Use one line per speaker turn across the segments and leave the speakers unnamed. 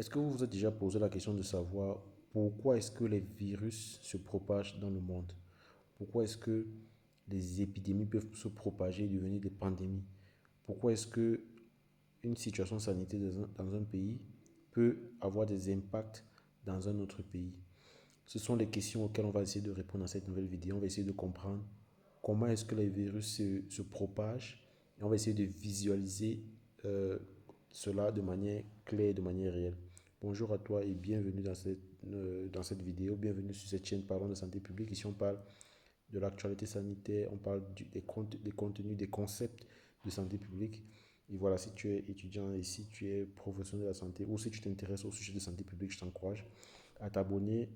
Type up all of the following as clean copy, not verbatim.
Est-ce que vous vous êtes déjà posé la question de savoir pourquoi est-ce que les virus se propagent dans le monde? Pourquoi est-ce que les épidémies peuvent se propager et devenir des pandémies? Pourquoi est-ce que une situation sanitaire dans un pays peut avoir des impacts dans un autre pays? Ce sont les questions auxquelles on va essayer de répondre dans cette nouvelle vidéo. On va essayer de comprendre comment est-ce que les virus se propagent et on va essayer de visualiser euh, cela de manière claire, de manière réelle. Bonjour à toi et bienvenue dans cette vidéo, bienvenue sur cette chaîne parlant de santé publique. Ici on parle de l'actualité sanitaire, on parle des contenus, des concepts de santé publique. Et voilà, si tu es étudiant et si tu es professionnel de la santé ou si tu t'intéresses au sujet de santé publique, je t'encourage à t'abonner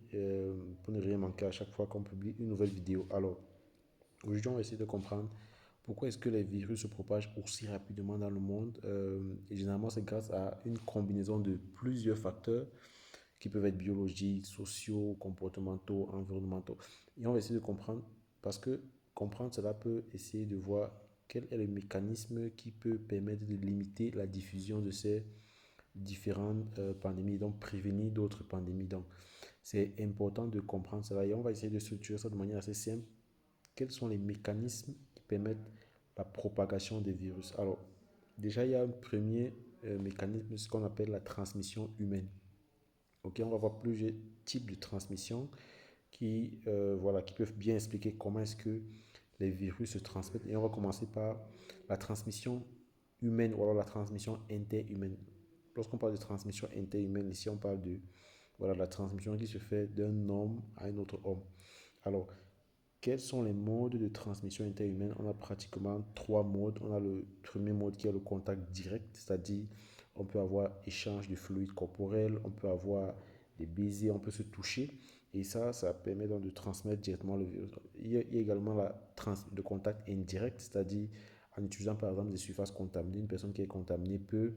pour ne rien manquer à chaque fois qu'on publie une nouvelle vidéo. Alors, aujourd'hui, on va essayer de comprendre pourquoi est-ce que les virus se propagent aussi rapidement dans le monde. Et généralement, c'est grâce à une combinaison de plusieurs facteurs qui peuvent être biologiques, sociaux, comportementaux, environnementaux. Et on va essayer de comprendre, parce que comprendre cela peut essayer de voir quel est le mécanisme qui peut permettre de limiter la diffusion de ces différentes pandémies, donc prévenir d'autres pandémies. Donc, c'est important de comprendre cela et on va essayer de structurer ça de manière assez simple. Quels sont les mécanismes qui permettent la propagation des virus? Alors, déjà, il y a un premier mécanisme, ce qu'on appelle la transmission humaine. Ok, on va voir plusieurs types de transmission voilà, qui peuvent bien expliquer comment est-ce que les virus se transmettent. Et on va commencer par la transmission humaine ou alors la transmission interhumaine. Lorsqu'on parle de transmission interhumaine, ici on parle de voilà, la transmission qui se fait d'un homme à un autre homme. Alors, quels sont les modes de transmission interhumaine? On a pratiquement trois modes. On a le premier mode qui est le contact direct, c'est-à-dire on peut avoir échange de fluides corporels, on peut avoir des baisers, on peut se toucher. Et ça permet donc de transmettre directement le virus. Il y a également le contact indirect, c'est-à-dire en utilisant par exemple des surfaces contaminées. Une personne qui est contaminée peut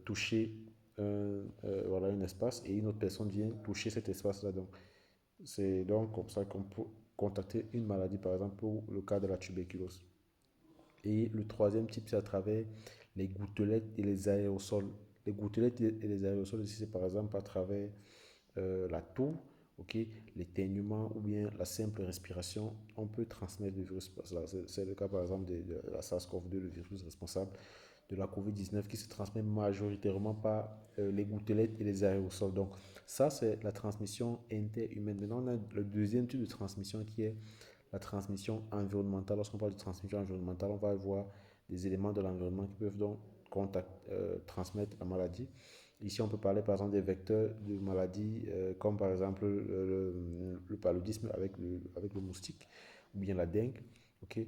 toucher voilà, un espace et une autre personne vient toucher cet espace-là. Donc, c'est donc comme ça qu'on peut contacter une maladie, par exemple pour le cas de la tuberculose. Et le troisième type, c'est à travers les gouttelettes et les aérosols. Les gouttelettes et les aérosols, ici, c'est par exemple à travers la toux, ok, l'éternuement ou bien la simple respiration, on peut transmettre le virus. C'est le cas par exemple de la SARS-CoV-2, le virus responsable de la COVID-19 qui se transmet majoritairement par les gouttelettes et les aérosols. Donc ça, c'est la transmission interhumaine. Maintenant, on a le deuxième type de transmission qui est la transmission environnementale. Lorsqu'on parle de transmission environnementale, on va avoir des éléments de l'environnement qui peuvent donc transmettre la maladie. Ici, on peut parler par exemple des vecteurs de maladies comme par exemple le paludisme avec le moustique ou bien la dengue. Ok.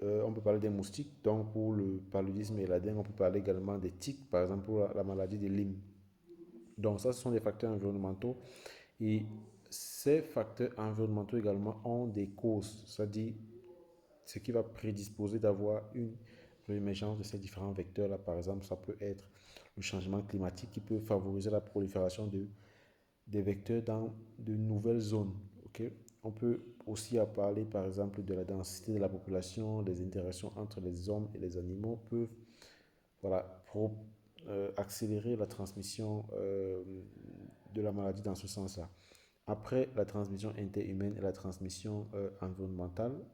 On peut parler des moustiques, donc pour le paludisme et la dengue, on peut parler également des tiques, par exemple pour la maladie de Lyme. Donc ça, ce sont des facteurs environnementaux et ces facteurs environnementaux également ont des causes, c'est-à-dire ce qui va prédisposer d'avoir une réémergence de ces différents vecteurs-là. Par exemple, ça peut être le changement climatique qui peut favoriser la prolifération des vecteurs dans de nouvelles zones. Ok. On peut aussi parler par exemple de la densité de la population, les interactions entre les hommes et les animaux peuvent voilà, accélérer la transmission de la maladie dans ce sens-là. Après la transmission interhumaine et la transmission environnementale,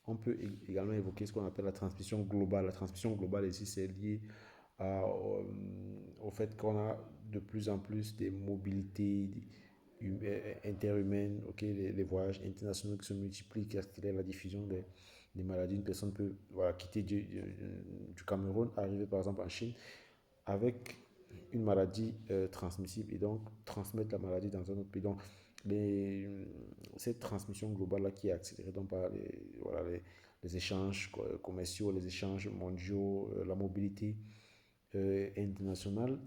on peut également évoquer ce qu'on appelle la transmission globale. La transmission globale ici, c'est lié au fait qu'on a de plus en plus des mobilités interhumaines, ok, les voyages internationaux qui se multiplient, qui accélèrent la diffusion des maladies. Une personne peut voilà, quitter du Cameroun, arriver par exemple en Chine avec une maladie transmissible et donc transmettre la maladie dans un autre pays. Donc, les, cette transmission globale-là qui est accélérée donc, par voilà, les échanges commerciaux, les échanges mondiaux, la mobilité internationale.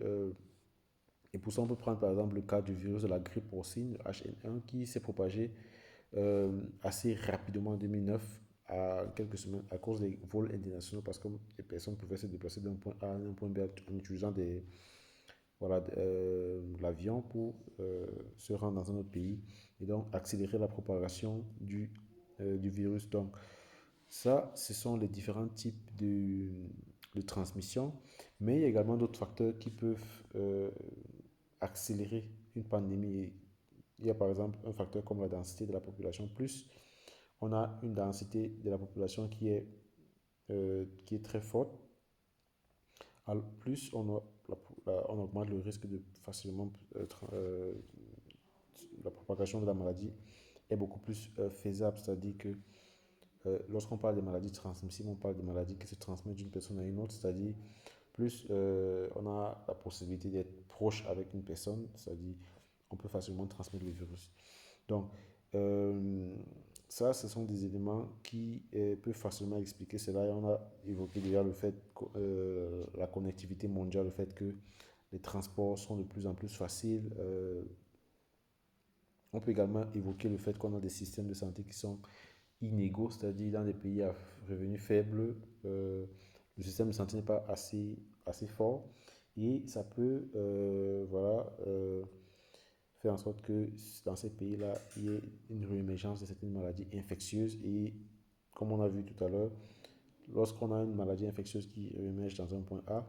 Euh, et pour ça, on peut prendre par exemple le cas du virus de la grippe porcine, le H1N1, qui s'est propagé assez rapidement en 2009 à quelques semaines à cause des vols internationaux parce que les personnes pouvaient se déplacer d'un point A à un point B en utilisant voilà, l'avion pour se rendre dans un autre pays et donc accélérer la propagation du virus. Donc ça, ce sont les différents types de transmission. Mais il y a également d'autres facteurs qui peuvent accélérer une pandémie. Il y a par exemple un facteur comme la densité de la population. Plus on a une densité de la population qui est très forte, plus on augmente le risque de facilement la propagation de la maladie est beaucoup plus faisable. C'est-à-dire que lorsqu'on parle des maladies transmissibles, on parle des maladies qui se transmettent d'une personne à une autre. C'est-à-dire plus on a la possibilité d'être proche avec une personne, c'est-à-dire on peut facilement transmettre le virus. Donc, euh, ça, ce sont des éléments qui peuvent facilement expliquer cela. Et on a évoqué déjà le fait que la connectivité mondiale, le fait que les transports sont de plus en plus faciles. On peut également évoquer le fait qu'on a des systèmes de santé qui sont inégaux, c'est-à-dire dans des pays à revenus faibles, le système de santé n'est pas assez fort et ça peut voilà, faire en sorte que dans ces pays-là, il y ait une réémergence de certaines maladies infectieuses et comme on a vu tout à l'heure, lorsqu'on a une maladie infectieuse qui réémerge dans un point A,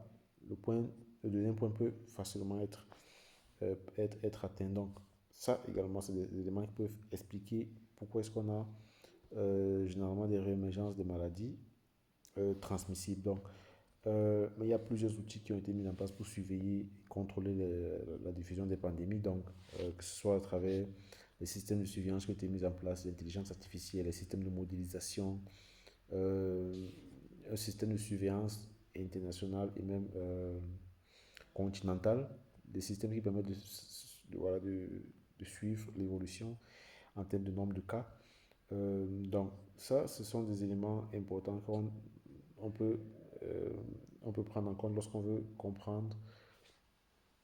le deuxième point peut facilement être atteint. Donc, ça également, c'est des éléments qui peuvent expliquer pourquoi est-ce qu'on a généralement des réémergences de maladies transmissibles. Donc, mais il y a plusieurs outils qui ont été mis en place pour surveiller et contrôler la diffusion des pandémies. Donc, que ce soit à travers les systèmes de surveillance qui ont été mis en place, l'intelligence artificielle, les systèmes de modélisation, euh, un système de surveillance international et même continental, des systèmes qui permettent voilà, de suivre l'évolution en termes de nombre de cas. Donc, ça, ce sont des éléments importants qu'on peut, euh, on peut prendre en compte lorsqu'on veut comprendre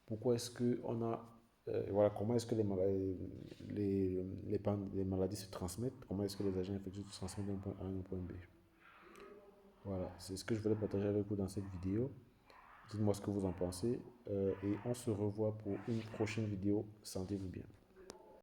pourquoi est-ce que on a, voilà, comment est-ce que les maladies se transmettent, comment est-ce que les agents infectieux se transmettent d'un point A à un point B. Voilà, c'est ce que je voulais partager avec vous dans cette vidéo. Dites-moi ce que vous en pensez et on se revoit pour une prochaine vidéo. Sentez-vous bien.